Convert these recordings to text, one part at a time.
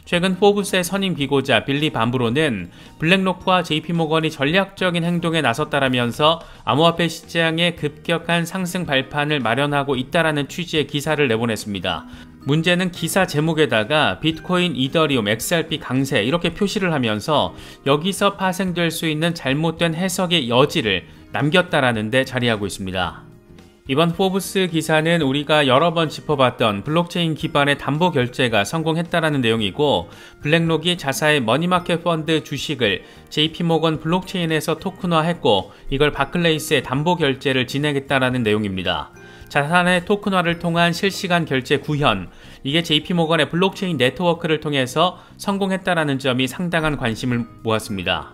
최근 포브스의 선임 기고자 빌리 밤브로는 블랙록과 JP모건이 전략적인 행동에 나섰다라면서 암호화폐 시장에 급격한 상승 발판을 마련하고 있다라는 취지의 기사를 내보냈습니다. 문제는 기사 제목에다가 비트코인, 이더리움, XRP 강세 이렇게 표시를 하면서 여기서 파생될 수 있는 잘못된 해석의 여지를 남겼다라는 데 자리하고 있습니다. 이번 포브스 기사는 우리가 여러 번 짚어봤던 블록체인 기반의 담보 결제가 성공했다라는 내용이고, 블랙록이 자사의 머니마켓 펀드 주식을 JP모건 블록체인에서 토큰화했고 이걸 바클레이스의 담보 결제를 진행했다라는 내용입니다. 자산의 토큰화를 통한 실시간 결제 구현, 이게 JP모건의 블록체인 네트워크를 통해서 성공했다라는 점이 상당한 관심을 모았습니다.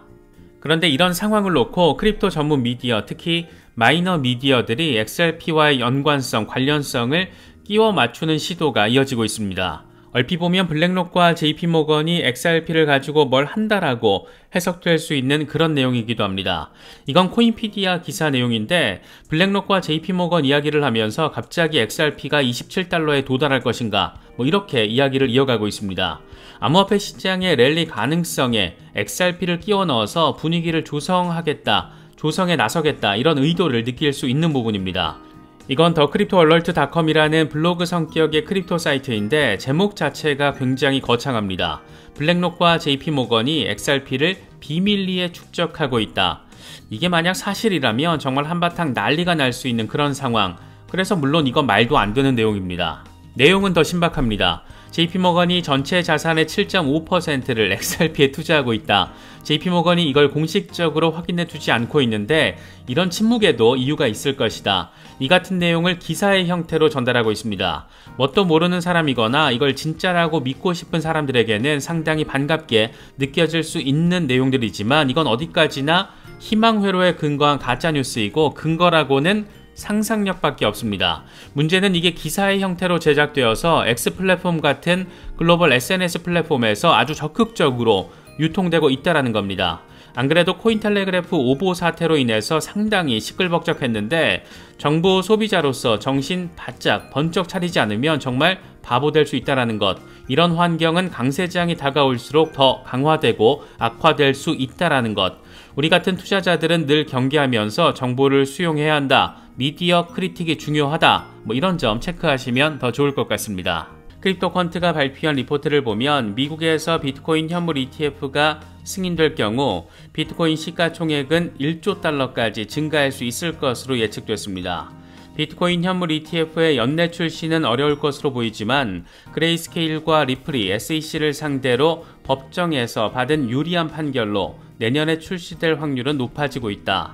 그런데 이런 상황을 놓고 크립토 전문 미디어, 특히 마이너 미디어들이 XRP와의 연관성, 관련성을 끼워 맞추는 시도가 이어지고 있습니다. 얼핏 보면 블랙록과 JP모건이 XRP를 가지고 뭘 한다라고 해석될 수 있는 그런 내용이기도 합니다. 이건 코인피디아 기사 내용인데, 블랙록과 JP모건 이야기를 하면서 갑자기 XRP가 27달러에 도달할 것인가 이렇게 이야기를 이어가고 있습니다. 암호화폐 시장의 랠리 가능성에 XRP를 끼워 넣어서 분위기를 조성하겠다, 조성에 나서겠다, 이런 의도를 느낄 수 있는 부분입니다. 이건 더 크립토얼러트닷컴이라는 블로그 성격의 크립토 사이트인데 제목 자체가 굉장히 거창합니다. 블랙록과 JP모건이 XRP를 비밀리에 축적하고 있다. 이게 만약 사실이라면 정말 한바탕 난리가 날 수 있는 그런 상황. 그래서 물론 이건 말도 안 되는 내용입니다. 내용은 더 신박합니다. JP모건이 전체 자산의 7.5%를 XRP에 투자하고 있다. JP모건이 이걸 공식적으로 확인해 주지 않고 있는데 이런 침묵에도 이유가 있을 것이다. 이 같은 내용을 기사의 형태로 전달하고 있습니다. 뭣도 모르는 사람이거나 이걸 진짜라고 믿고 싶은 사람들에게는 상당히 반갑게 느껴질 수 있는 내용들이지만, 이건 어디까지나 희망회로에 근거한 가짜뉴스이고 근거라고는 상상력밖에 없습니다. 문제는 이게 기사의 형태로 제작되어서 X 플랫폼 같은 글로벌 SNS 플랫폼에서 아주 적극적으로 유통되고 있다는 겁니다. 안 그래도 코인텔레그래프 오보 사태로 인해서 상당히 시끌벅적했는데, 정보 소비자로서 정신 바짝 번쩍 차리지 않으면 정말 바보 될 수 있다는 것, 이런 환경은 강세장이 다가올수록 더 강화되고 악화될 수 있다는 것, 우리 같은 투자자들은 늘 경계하면서 정보를 수용해야 한다, 미디어 크리틱이 중요하다, 이런 점 체크하시면 더 좋을 것 같습니다. 크립토컨트가 발표한 리포트를 보면 미국에서 비트코인 현물 ETF가 승인될 경우 비트코인 시가총액은 1조 달러까지 증가할 수 있을 것으로 예측됐습니다. 비트코인 현물 ETF의 연내 출시는 어려울 것으로 보이지만 그레이스케일과 리플이 SEC를 상대로 법정에서 받은 유리한 판결로 내년에 출시될 확률은 높아지고 있다.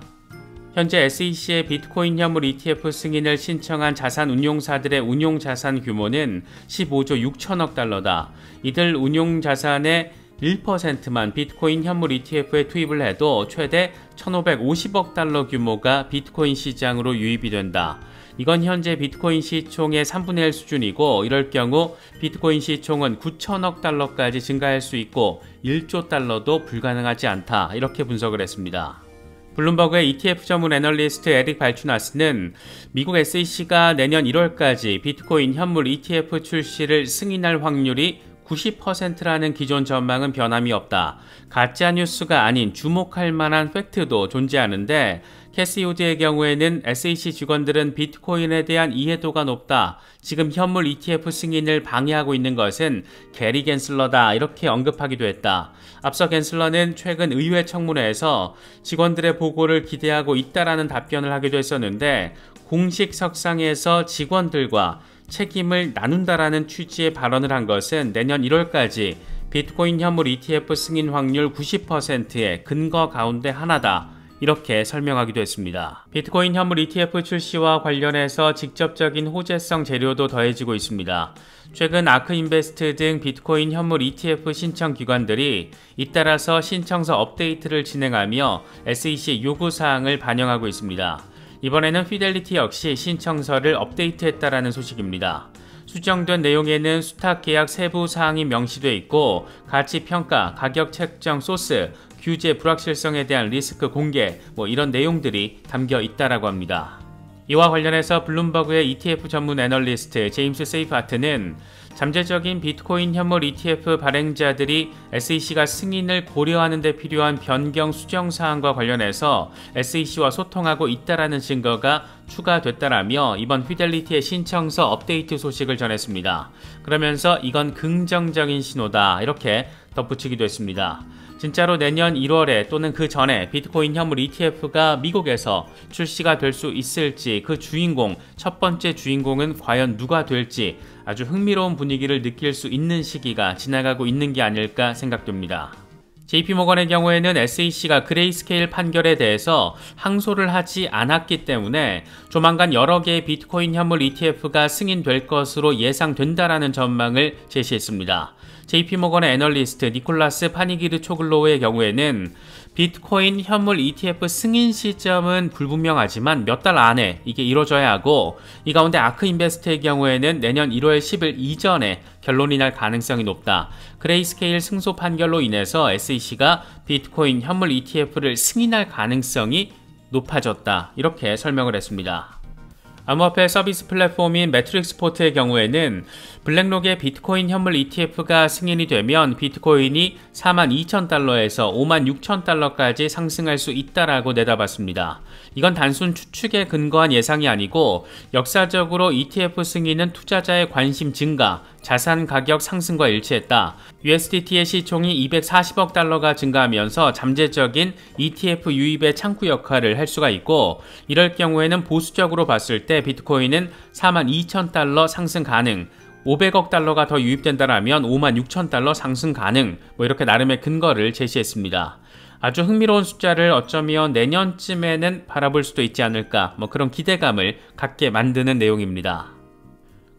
현재 SEC의 비트코인 현물 ETF 승인을 신청한 자산 운용사들의 운용 자산 규모는 15조 6천억 달러다. 이들 운용 자산의 1%만 비트코인 현물 ETF에 투입을 해도 최대 1,550억 달러 규모가 비트코인 시장으로 유입이 된다. 이건 현재 비트코인 시총의 3분의 1 수준이고, 이럴 경우 비트코인 시총은 9천억 달러까지 증가할 수 있고 1조 달러도 불가능하지 않다, 이렇게 분석을 했습니다. 블룸버그의 ETF 전문 애널리스트 에릭 발추나스는 미국 SEC가 내년 1월까지 비트코인 현물 ETF 출시를 승인할 확률이 90%라는 기존 전망은 변함이 없다. 가짜뉴스가 아닌 주목할 만한 팩트도 존재하는데, 캐시 우드의 경우에는 SEC 직원들은 비트코인에 대한 이해도가 높다. 지금 현물 ETF 승인을 방해하고 있는 것은 게리 갠슬러다, 이렇게 언급하기도 했다. 앞서 갠슬러는 최근 의회 청문회에서 직원들의 보고를 기대하고 있다라는 답변을 하기도 했었는데, 공식 석상에서 직원들과 책임을 나눈다라는 취지의 발언을 한 것은 내년 1월까지 비트코인 현물 ETF 승인 확률 90%의 근거 가운데 하나다, 이렇게 설명하기도 했습니다. 비트코인 현물 ETF 출시와 관련해서 직접적인 호재성 재료도 더해지고 있습니다. 최근 아크인베스트 등 비트코인 현물 ETF 신청 기관들이 잇따라서 신청서 업데이트를 진행하며 SEC 요구사항을 반영하고 있습니다. 이번에는 피델리티 역시 신청서를 업데이트했다라는 소식입니다. 수정된 내용에는 수탁 계약 세부 사항이 명시되어 있고, 가치 평가, 가격 책정 소스, 규제 불확실성에 대한 리스크 공개, 이런 내용들이 담겨 있다라고 합니다. 이와 관련해서 블룸버그의 ETF 전문 애널리스트 제임스 세이파트는 잠재적인 비트코인 현물 ETF 발행자들이 SEC가 승인을 고려하는 데 필요한 변경 수정 사항과 관련해서 SEC와 소통하고 있다라는 증거가 추가됐다라며 이번 피델리티의 신청서 업데이트 소식을 전했습니다. 그러면서 이건 긍정적인 신호다 이렇게 덧붙이기도 했습니다. 진짜로 내년 1월에 또는 그 전에 비트코인 현물 ETF가 미국에서 출시가 될 수 있을지, 그 주인공, 첫 번째 주인공은 과연 누가 될지 아주 흥미로운 분위기를 느낄 수 있는 시기가 지나가고 있는 게 아닐까 생각됩니다. JP모건의 경우에는 SEC가 그레이스케일 판결에 대해서 항소를 하지 않았기 때문에 조만간 여러 개의 비트코인 현물 ETF가 승인될 것으로 예상된다라는 전망을 제시했습니다. JP모건의 애널리스트 니콜라스 파니기르초글로우의 경우에는 비트코인 현물 ETF 승인 시점은 불분명하지만 몇 달 안에 이게 이루어져야 하고, 이 가운데 아크인베스트의 경우에는 내년 1월 10일 이전에 결론이 날 가능성이 높다. 그레이스케일 승소 판결로 인해서 SEC가 비트코인 현물 ETF를 승인할 가능성이 높아졌다. 이렇게 설명을 했습니다. 암호화폐 서비스 플랫폼인 매트릭스포트의 경우에는 블랙록의 비트코인 현물 ETF가 승인이 되면 비트코인이 42,000달러에서 56,000달러까지 상승할 수 있다라고 내다봤습니다. 이건 단순 추측에 근거한 예상이 아니고 역사적으로 ETF 승인은 투자자의 관심 증가, 자산 가격 상승과 일치했다. USDT의 시총이 240억 달러가 증가하면서 잠재적인 ETF 유입의 창구 역할을 할 수가 있고, 이럴 경우에는 보수적으로 봤을 때 비트코인은 42,000달러 상승 가능, 500억 달러가 더 유입된다라면 56,000달러 상승 가능, 이렇게 나름의 근거를 제시했습니다. 아주 흥미로운 숫자를 어쩌면 내년쯤에는 바라볼 수도 있지 않을까, 그런 기대감을 갖게 만드는 내용입니다.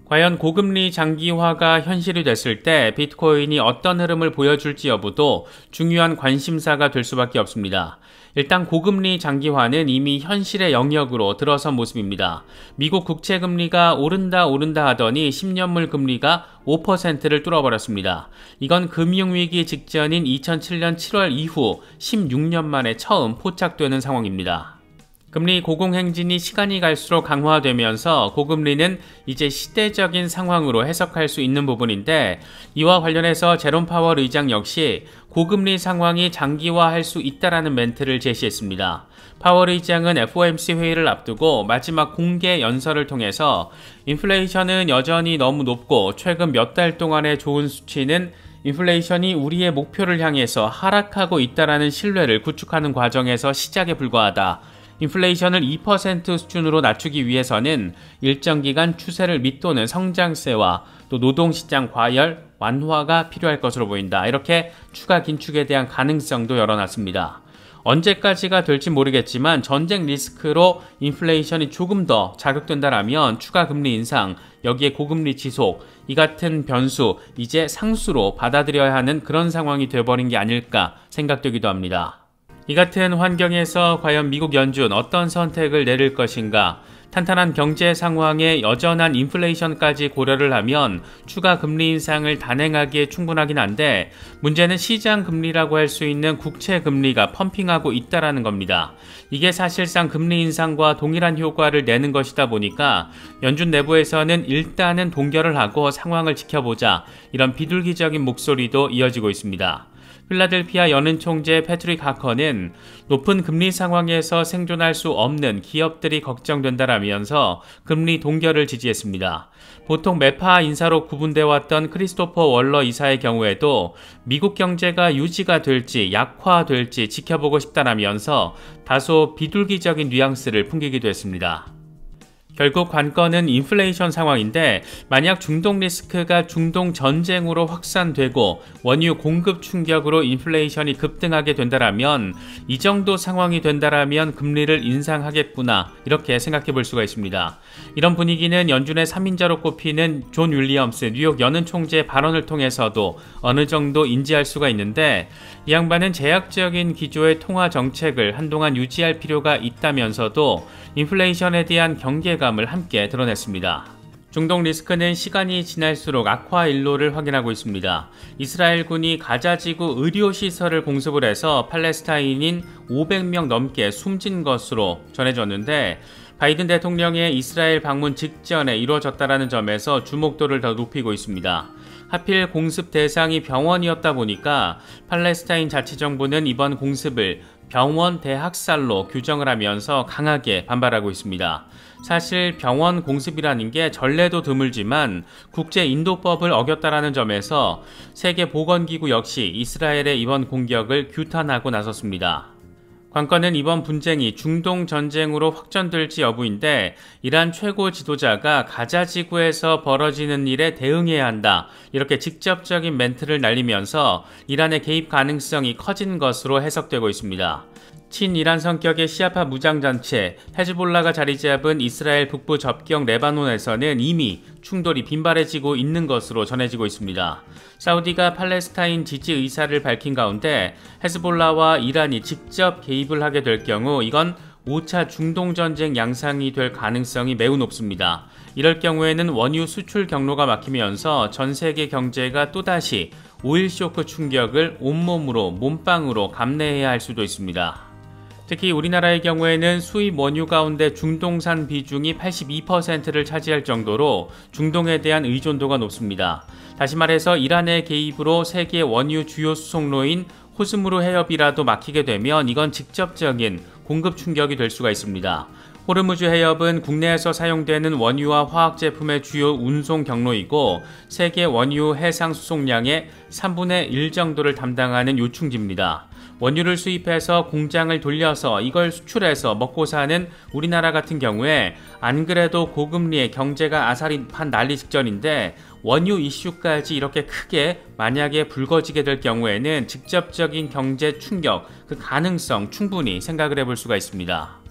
과연 고금리 장기화가 현실이 됐을 때 비트코인이 어떤 흐름을 보여줄지 여부도 중요한 관심사가 될 수밖에 없습니다. 일단 고금리 장기화는 이미 현실의 영역으로 들어선 모습입니다. 미국 국채금리가 오른다 하더니 10년물 금리가 5%를 뚫어버렸습니다. 이건 금융위기 직전인 2007년 7월 이후 16년 만에 처음 포착되는 상황입니다. 금리 고공행진이 시간이 갈수록 강화되면서 고금리는 이제 시대적인 상황으로 해석할 수 있는 부분인데, 이와 관련해서 제롬 파월 의장 역시 고금리 상황이 장기화할 수 있다라는 멘트를 제시했습니다. 파월 의장은 FOMC 회의를 앞두고 마지막 공개 연설을 통해서 인플레이션은 여전히 너무 높고 최근 몇 달 동안의 좋은 수치는 인플레이션이 우리의 목표를 향해서 하락하고 있다라는 신뢰를 구축하는 과정에서 시작에 불과하다. 인플레이션을 2% 수준으로 낮추기 위해서는 일정 기간 추세를 밑도는 성장세와 또 노동시장 과열, 완화가 필요할 것으로 보인다. 이렇게 추가 긴축에 대한 가능성도 열어놨습니다. 언제까지가 될지 모르겠지만 전쟁 리스크로 인플레이션이 조금 더 자극된다라면 추가 금리 인상, 여기에 고금리 지속, 이 같은 변수 이제 상수로 받아들여야 하는 그런 상황이 되어버린 게 아닐까 생각되기도 합니다. 이 같은 환경에서 과연 미국 연준 어떤 선택을 내릴 것인가? 탄탄한 경제 상황에 여전한 인플레이션까지 고려를 하면 추가 금리 인상을 단행하기에 충분하긴 한데, 문제는 시장 금리라고 할 수 있는 국채 금리가 펌핑하고 있다라는 겁니다. 이게 사실상 금리 인상과 동일한 효과를 내는 것이다 보니까 연준 내부에서는 일단은 동결을 하고 상황을 지켜보자, 이런 비둘기적인 목소리도 이어지고 있습니다. 필라델피아 연은 총재 패트릭 하커는 높은 금리 상황에서 생존할 수 없는 기업들이 걱정된다라면서 금리 동결을 지지했습니다. 보통 매파 인사로 구분되어 왔던 크리스토퍼 월러 이사의 경우에도 미국 경제가 유지가 될지 약화될지 지켜보고 싶다라면서 다소 비둘기적인 뉘앙스를 풍기기도 했습니다. 결국 관건은 인플레이션 상황인데, 만약 중동 리스크가 중동 전쟁으로 확산되고 원유 공급 충격으로 인플레이션이 급등하게 된다라면, 이 정도 상황이 된다라면 금리를 인상하겠구나, 이렇게 생각해 볼 수가 있습니다. 이런 분위기는 연준의 3인자로 꼽히는 존 윌리엄스 뉴욕 연은 총재의 발언을 통해서도 어느 정도 인지할 수가 있는데, 이 양반은 제약적인 기조의 통화 정책을 한동안 유지할 필요가 있다면서도 인플레이션에 대한 경계감을 함께 드러냈습니다. 중동 리스크는 시간이 지날수록 악화 일로를 확인하고 있습니다. 이스라엘군이 가자지구 의료시설을 공습을 해서 팔레스타인인 500명 넘게 숨진 것으로 전해졌는데, 바이든 대통령의 이스라엘 방문 직전에 이루어졌다는 점에서 주목도를 더 높이고 있습니다. 하필 공습 대상이 병원이었다 보니까 팔레스타인 자치정부는 이번 공습을 병원 대학살로 규정을 하면서 강하게 반발하고 있습니다. 사실 병원 공습이라는 게 전례도 드물지만 국제인도법을 어겼다라는 점에서 세계보건기구 역시 이스라엘의 이번 공격을 규탄하고 나섰습니다. 관건은 이번 분쟁이 중동 전쟁으로 확전될지 여부인데 이란 최고 지도자가 가자 지구에서 벌어지는 일에 대응해야 한다. 이렇게 직접적인 멘트를 날리면서 이란의 개입 가능성이 커진 것으로 해석되고 있습니다. 친이란 성격의 시아파 무장단체 헤즈볼라가 자리 잡은 이스라엘 북부 접경 레바논에서는 이미 충돌이 빈발해지고 있는 것으로 전해지고 있습니다. 사우디가 팔레스타인 지지 의사를 밝힌 가운데 헤즈볼라와 이란이 직접 개입을 하게 될 경우 이건 5차 중동전쟁 양상이 될 가능성이 매우 높습니다. 이럴 경우에는 원유 수출 경로가 막히면서 전 세계 경제가 또다시 오일 쇼크 충격을 온몸으로 몸빵으로 감내해야 할 수도 있습니다. 특히 우리나라의 경우에는 수입 원유 가운데 중동산 비중이 82%를 차지할 정도로 중동에 대한 의존도가 높습니다. 다시 말해서 이란의 개입으로 세계 원유 주요 수송로인 호스무르 해협이라도 막히게 되면 이건 직접적인 공급 충격이 될 수가 있습니다. 호르무즈 해협은 국내에서 사용되는 원유와 화학 제품의 주요 운송 경로이고 세계 원유 해상 수송량의 3분의 1 정도를 담당하는 요충지입니다. 원유를 수입해서 공장을 돌려서 이걸 수출해서 먹고 사는 우리나라 같은 경우에 안 그래도 고금리에 경제가 아사리판 난리 직전인데 원유 이슈까지 이렇게 크게 만약에 불거지게 될 경우에는 직접적인 경제 충격, 그 가능성 충분히 생각을 해볼 수가 있습니다.